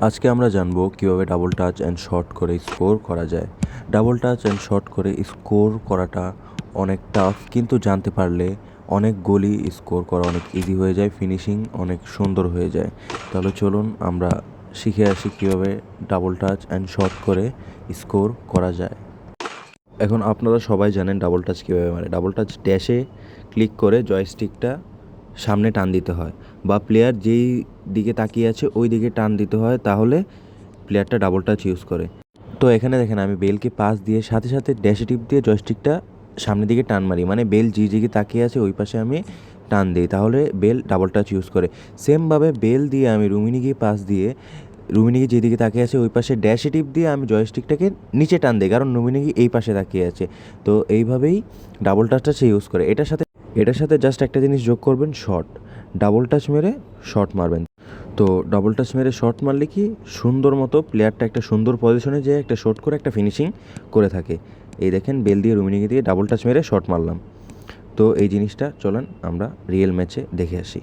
আজকে আমরা জানবো কিভাবে ডাবল টাচ অ্যান্ড শট করে স্কোর করা যায়। ডাবল টাচ অ্যান্ড শট করে স্কোর করাটা অনেক টাফ, কিন্তু জানতে পারলে অনেক গোলই স্কোর করা অনেক ইজি হয়ে যায়, ফিনিশিং অনেক সুন্দর হয়ে যায়। তাহলে চলুন আমরা শিখে আসি কীভাবে ডাবল টাচ অ্যান্ড শট করে স্কোর করা যায়। এখন আপনারা সবাই জানেন ডাবল টাচ কীভাবে মারে। ডাবল টাচ ড্যাশে ক্লিক করে জয়স্টিকটা সামনে টান দিতে হয়, বা প্লেয়ার যেই দিকে তাকিয়ে আছে ওই দিকে টান দিতে হয়, তাহলে প্লেয়ারটা ডাবল টাচ ইউজ করে। তো এখানে দেখেন আমি বেলকে পাস দিয়ে সাথে সাথে ড্যাশে টিপ দিয়ে জয়স্টিকটা সামনের দিকে টান মারি, মানে বেল যে দিকে তাকিয়ে আছে ওই পাশে আমি টান দিই, তাহলে বেল ডাবল টাচ ইউজ করে। সেমভাবে বেল দিয়ে আমি রুমিনিকে পাস দিয়ে রুমিনিকে যেদিকে তাকিয়ে আছে ওই পাশে ড্যাশে টিপ দিয়ে আমি জয়স্টিকটাকে নিচে টান দিই, কারণ রুমিনিকি এই পাশে তাকিয়ে আছে। তো এইভাবেই ডাবল টাচটা সে ইউজ করে। এটার সাথে জাস্ট একটা জিনিস যোগ করবেন, শট। ডাবল টাচ মেরে শট মারবেন। তো ডাবল টাচ মেরে শট মারলে কি সুন্দর মতো প্লেয়ারটা একটা সুন্দর পজিশনে যেয়ে একটা শট করে একটা ফিনিশিং করে থাকে। এই দেখেন বেল দিয়ে রুমিনিকে দিয়ে ডাবল টাচ মেরে শট মারলাম। তো এই জিনিসটা চলেন আমরা রিয়েল ম্যাচে দেখে আসি।